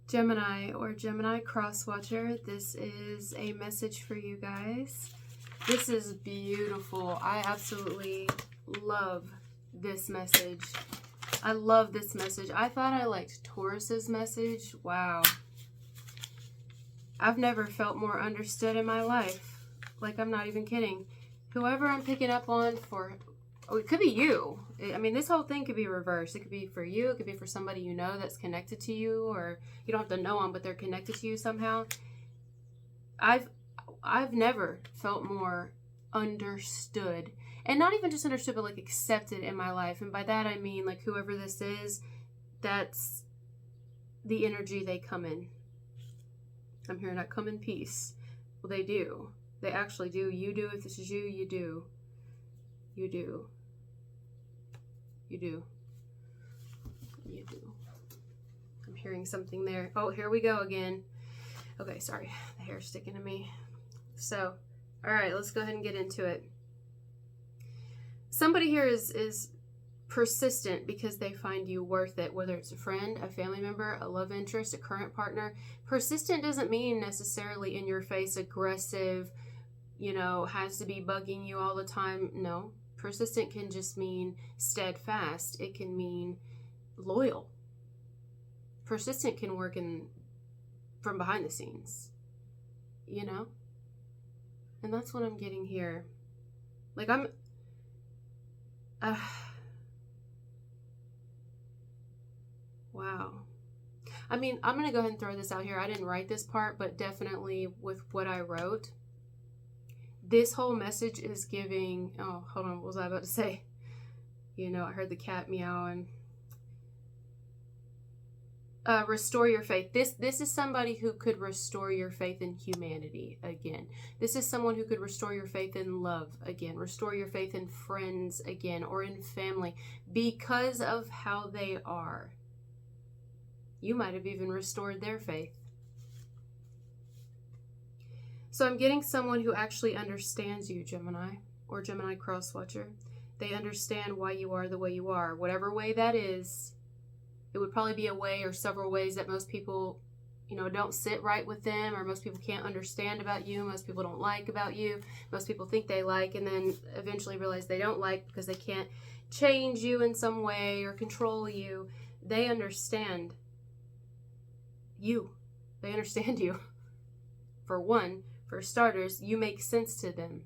Gemini or Gemini cross-watcher, this is a message for you guys. This is beautiful. I absolutely love this message. I love this message. I thought I liked Taurus's message. Wow. I've never felt more understood in my life. Like, I'm not even kidding. Whoever I'm picking up on for... Oh, it could be you. I mean, this whole thing could be reversed. It could be for you. It could be for somebody you know that's connected to you, or you don't have to know them, but they're connected to you somehow. I've never felt more understood, and not even just understood, but like accepted in my life. And by that I mean, like, whoever this is, that's the energy they come in. I'm hearing I come in peace. Well, they do. They actually do. You do. If this is you, you do. You do. You do. You do. I'm hearing something there. Oh, here we go again. Okay, sorry. The hair's sticking to me. So, all right, let's go ahead and get into it. Somebody here is persistent because they find you worth it, whether it's a friend, a family member, a love interest, a current partner. Persistent doesn't mean necessarily in your face, aggressive, has to be bugging you all the time. No. Persistent can just mean steadfast. It can mean loyal. Persistent can work from behind the scenes, And that's what I'm getting here. Like, wow. I mean, I'm going to go ahead and throw this out here. I didn't write this part, but definitely with what I wrote, this whole message is giving... Oh, hold on. What was I about to say? I heard the cat meowing. Restore your faith. This is somebody who could restore your faith in humanity again. This is someone who could restore your faith in love again. Restore your faith in friends again, or in family, because of how they are. You might have even restored their faith. So I'm getting someone who actually understands you, Gemini, or Gemini cross-watcher. They understand why you are the way you are. Whatever way that is, it would probably be a way or several ways that most people, don't sit right with them, or most people can't understand about you. Most people don't like about you. Most people think they like, and then eventually realize they don't like because they can't change you in some way or control you. They understand you. They understand you. For starters, you make sense to them.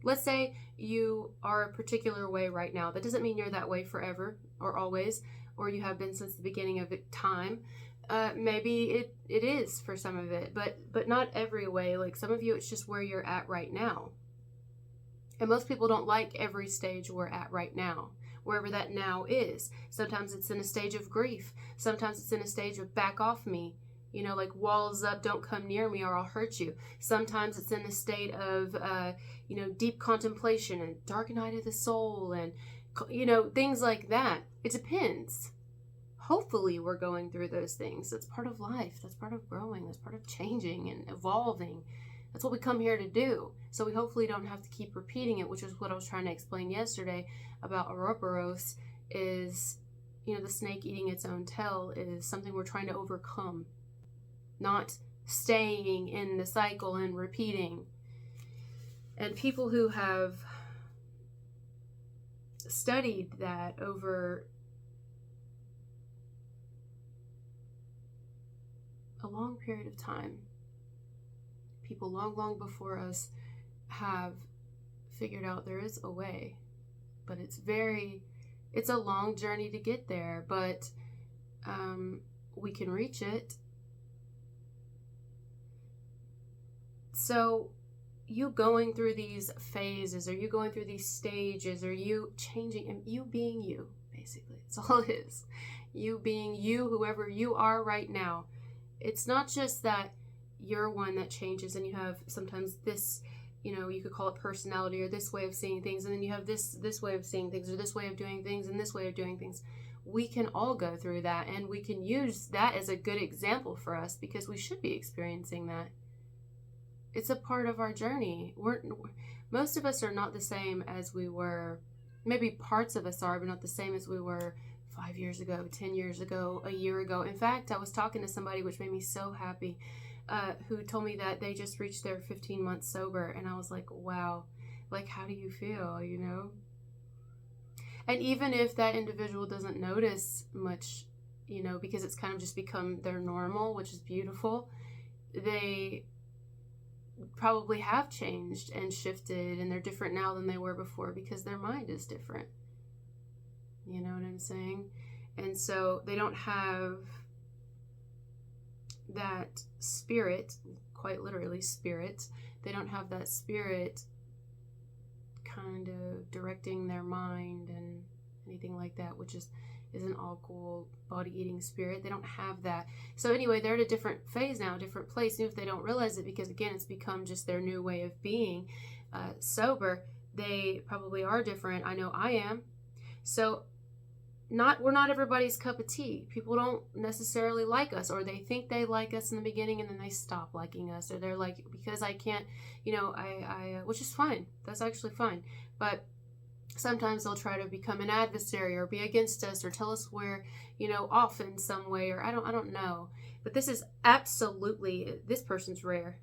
Let's say you are a particular way right now. That doesn't mean you're that way forever or always, or you have been since the beginning of time. Maybe it is for some of it, but not every way. Like, some of you, it's just where you're at right now. And most people don't like every stage we're at right now, wherever that now is. Sometimes it's in a stage of grief. Sometimes it's in a stage of back off me. Like, walls up, don't come near me or I'll hurt you. Sometimes it's in a state of, deep contemplation and dark night of the soul and, things like that. It depends. Hopefully we're going through those things. That's part of life. That's part of growing. That's part of changing and evolving. That's what we come here to do. So we hopefully don't have to keep repeating it, which is what I was trying to explain yesterday about Ouroboros is, the snake eating its own tail is something we're trying to overcome. Not staying in the cycle and repeating. And people who have studied that over a long period of time, people long before us have figured out there is a way, but it's a long journey to get there, but we can reach it. So you going through these phases, or you going through these stages, or you changing, and you being you, basically. It's all it is. You being you, whoever you are right now. It's not just that you're one that changes and you have sometimes this, you could call it personality or this way of seeing things, and then you have this way of seeing things, or this way of doing things, and this way of doing things. We can all go through that, and we can use that as a good example for us because we should be experiencing that. It's a part of our journey. Most of us are not the same as we were. Maybe parts of us are, but not the same as we were 5 years ago, 10 years ago, a year ago. In fact, I was talking to somebody, which made me so happy, who told me that they just reached their 15 months sober. And I was like, wow, like, how do you feel, you know? And even if that individual doesn't notice much, you know, because it's kind of just become their normal, which is beautiful, they probably have changed and shifted, and they're different now than they were before because their mind is different. You know what I'm saying? And so they don't have that spirit, quite literally spirit. They don't have that spirit kind of directing their mind and anything like that, which isn't all cool body eating spirit. They don't have that. So anyway, they're at a different phase now, a different place. And if they don't realize it, because again, it's become just their new way of being sober, they probably are different. I know I am. So we're not everybody's cup of tea. People don't necessarily like us, or they think they like us in the beginning and then they stop liking us, or they're like, because I can't, you know, I which is fine. That's actually fine. But sometimes they'll try to become an adversary or be against us or tell us we're, you know, off in some way, or I don't know. But this is absolutely, this person's rare.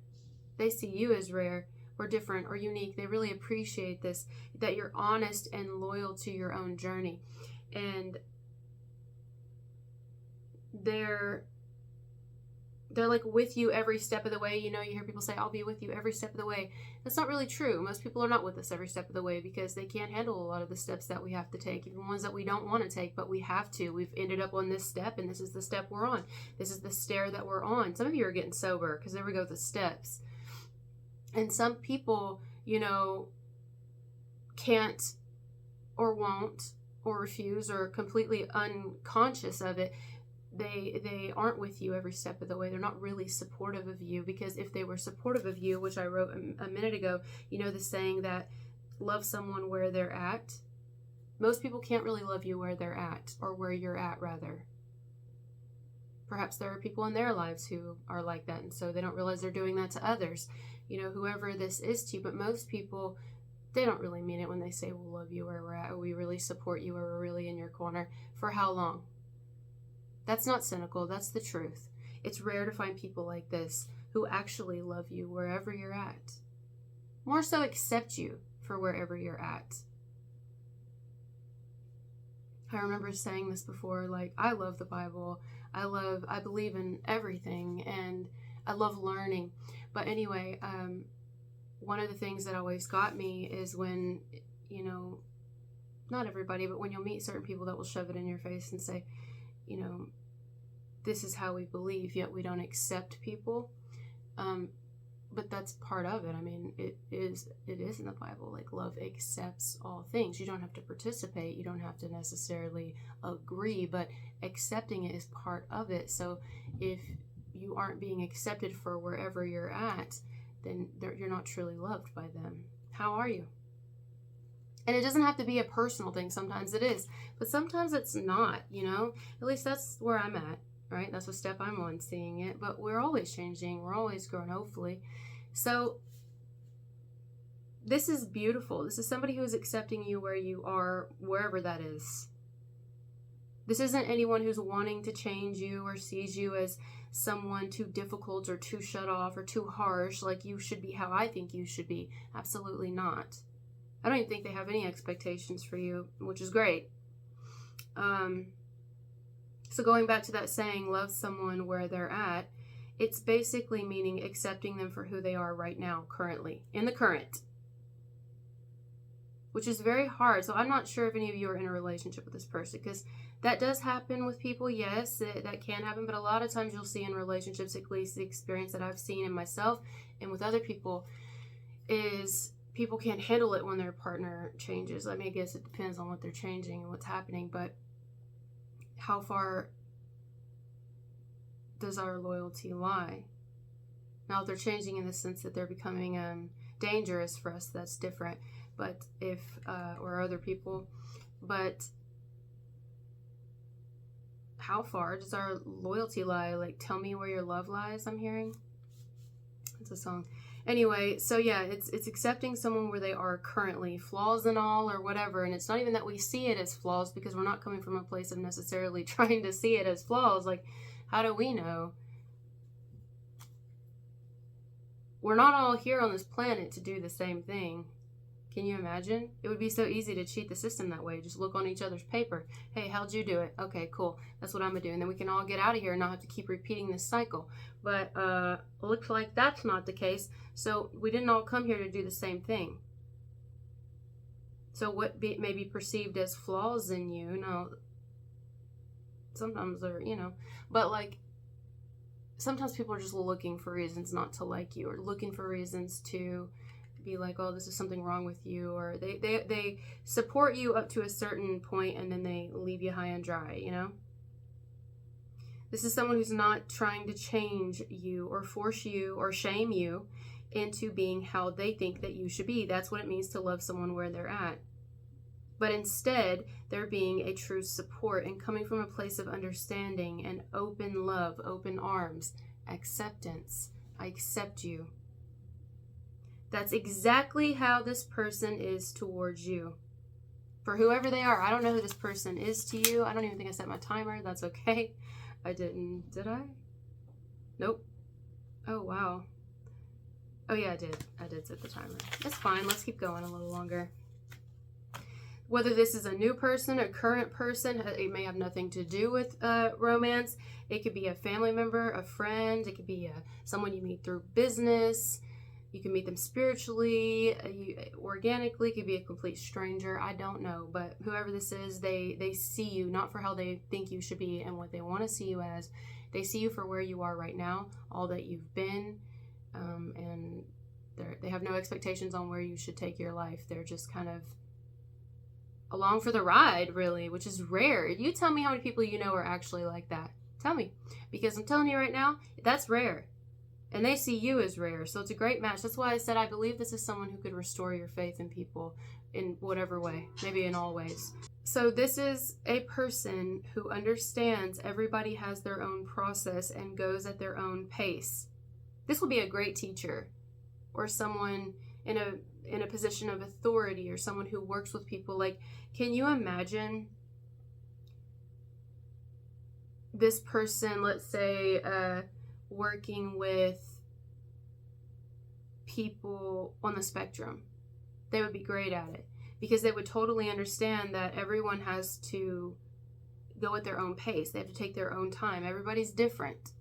They see you as rare or different or unique. They really appreciate this, that you're honest and loyal to your own journey. And they're like with you every step of the way. You know, you hear people say, I'll be with you every step of the way. That's not really true. Most people are not with us every step of the way because they can't handle a lot of the steps that we have to take, even ones that we don't want to take, but we have to. We've ended up on this step, and this is the step we're on. This is the stair that we're on. Some of you are getting sober because there we go, the steps. And some people, you know, can't or won't or refuse or completely unconscious of it. They aren't with you every step of the way. They're not really supportive of you, because if they were supportive of you, which I wrote a minute ago, you know the saying that love someone where they're at. Most people can't really love you where they're at, or where you're at rather. Perhaps there are people in their lives who are like that, and so they don't realize they're doing that to others, you know, whoever this is to you. But most people, they don't really mean it when they say we'll love you where we're at, or we really support you, or we're really in your corner. For how long? That's not cynical. That's the truth. It's rare to find people like this who actually love you wherever you're at. More so accept you for wherever you're at. I remember saying this before, like, I love the Bible. I believe in everything, and I love learning. But anyway, one of the things that always got me is when, you know, not everybody, but when you'll meet certain people that will shove it in your face and say, you know, this is how we believe, yet we don't accept people. But that's part of it. I mean, it is in the Bible. Like, love accepts all things. You don't have to participate. You don't have to necessarily agree, but accepting it is part of it. So if you aren't being accepted for wherever you're at, then you're not truly loved by them. How are you? And it doesn't have to be a personal thing. Sometimes it is, but sometimes it's not, you know. At least that's where I'm at, right? That's what step I'm on, seeing it. But we're always changing. We're always growing, hopefully. So this is beautiful. This is somebody who is accepting you where you are, wherever that is. This isn't anyone who's wanting to change you or sees you as someone too difficult or too shut off or too harsh, like you should be how I think you should be. Absolutely not. I don't even think they have any expectations for you, which is great. So going back to that saying, love someone where they're at, it's basically meaning accepting them for who they are right now, currently, in the current, which is very hard. So I'm not sure if any of you are in a relationship with this person, because that does happen with people. Yes, that can happen. But a lot of times you'll see in relationships, at least the experience that I've seen in myself and with other people, is people can't handle it when their partner changes. I mean, I guess it depends on what they're changing and what's happening, but how far does our loyalty lie? Now, if they're changing in the sense that they're becoming dangerous for us, that's different. But if, or other people, but how far does our loyalty lie? Like, tell me where your love lies, I'm hearing. It's a song. Anyway, so yeah, it's accepting someone where they are currently, flaws and all or whatever. And it's not even that we see it as flaws, because we're not coming from a place of necessarily trying to see it as flaws. Like, how do we know? We're not all here on this planet to do the same thing. Can you imagine? It would be so easy to cheat the system that way. Just look on each other's paper. Hey, how'd you do it? Okay, cool. That's what I'm gonna do. And then we can all get out of here and not have to keep repeating this cycle. But it looks like that's not the case. So we didn't all come here to do the same thing. So what may be perceived as flaws in you, no, sometimes they're, but like, sometimes people are just looking for reasons not to like you, or looking for reasons to be like, oh, this is something wrong with you, or they support you up to a certain point and then they leave you high and dry, This is someone who's not trying to change you or force you or shame you into being how they think that you should be. That's what it means to love someone where they're at. But instead, they're being a true support and coming from a place of understanding and open love, open arms, acceptance. I accept you. That's exactly how this person is towards you. For whoever they are. I don't know who this person is to you. I don't even think I set my timer. That's okay. I didn't. Did I? Nope. Oh, wow. Oh, yeah, I did. I did set the timer. It's fine. Let's keep going a little longer. Whether this is a new person, a current person, it may have nothing to do with romance. It could be a family member, a friend. It could be someone you meet through business. You can meet them spiritually, organically. It could be a complete stranger. I don't know. But whoever this is, they see you not for how they think you should be and what they want to see you as. They see you for where you are right now, all that you've been. And they have no expectations on where you should take your life. They're just kind of along for the ride, really, which is rare. You tell me how many people you know are actually like that. Tell me. Because I'm telling you right now, that's rare. And they see you as rare. So it's a great match. That's why I said I believe this is someone who could restore your faith in people in whatever way. Maybe in all ways. So this is a person who understands everybody has their own process and goes at their own pace. This will be a great teacher, or someone in a position of authority, or someone who works with people. Like, can you imagine this person, let's say, working with people on the spectrum? They would be great at it, because they would totally understand that everyone has to go at their own pace. They have to take their own time. Everybody's different.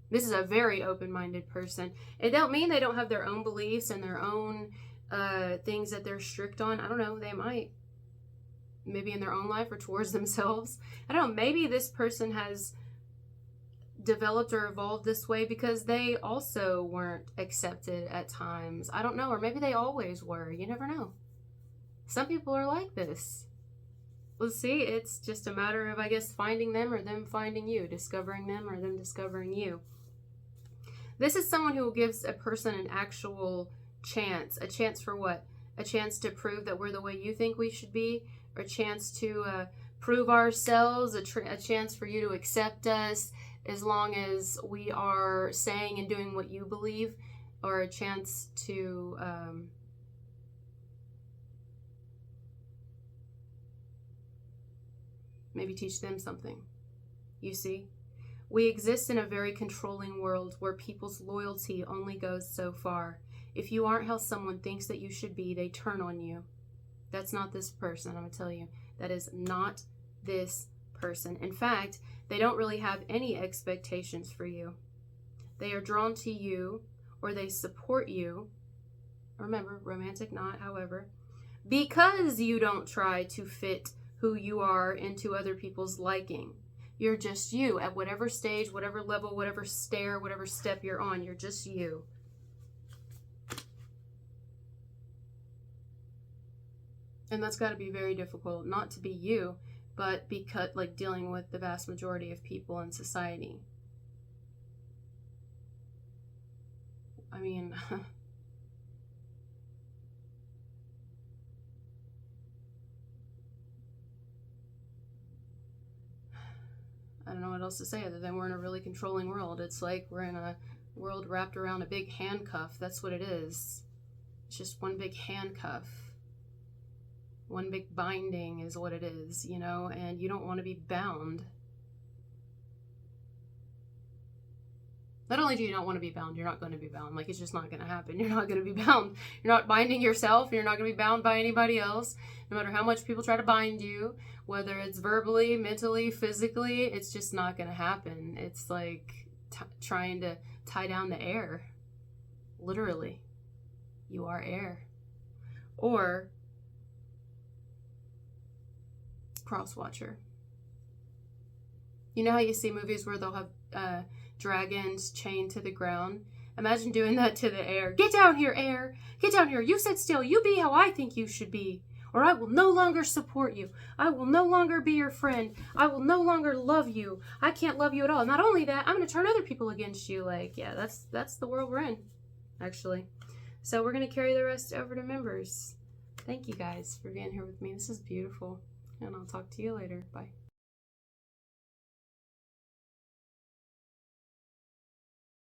This is a very open-minded person. It don't mean they don't have their own beliefs and their own things that they're strict on. I don't know. They might. Maybe in their own life or towards themselves. I don't know. Maybe this person has developed or evolved this way because they also weren't accepted at times. I don't know. Or maybe they always were. You never know. Some people are like this. Well, see, it's just a matter of, I guess, finding them or them finding you, discovering them or them discovering you. This is someone who gives a person an actual chance. A chance for what? A chance to prove that we're the way you think we should be, or a chance to prove ourselves, a chance for you to accept us as long as we are saying and doing what you believe, or a chance to maybe teach them something. You see? We exist in a very controlling world where people's loyalty only goes so far. If you aren't how someone thinks that you should be, they turn on you. That's not this person, I'm going to tell you. That is not this person. In fact, they don't really have any expectations for you. They are drawn to you, or they support you. Remember, romantic not, however. Because you don't try to fit who you are into other people's liking. You're just you at whatever stage, whatever level, whatever stair, whatever step you're on. You're just you. And that's got to be very difficult, not to be you, but because like dealing with the vast majority of people in society. I mean, I don't know what else to say other than we're in a really controlling world. It's like we're in a World wrapped around a big handcuff. That's what it is. It's just one big handcuff. One big binding is what it is, you know, and you don't want to be bound. Not only do you not want to be bound, you're not going to be bound. Like, it's just not going to happen. You're not going to be bound. You're not binding yourself. You're not going to be bound by anybody else. No matter how much people try to bind you, whether it's verbally, mentally, physically, it's just not going to happen. It's like trying to tie down the air. Literally. You are air. Or cross-watcher. You know how you see movies where they'll have dragons chained to the ground? Imagine doing that to the air. Get down here, air. Get down here. You sit still. You be how I think you should be. Or I will no longer support you. I will no longer be your friend. I will no longer love you. I can't love you at all. Not only that, I'm going to turn other people against you. Like, yeah, that's the world we're in, actually. So we're going to carry the rest over to members. Thank you guys for being here with me. This is beautiful. And I'll talk to you later. Bye.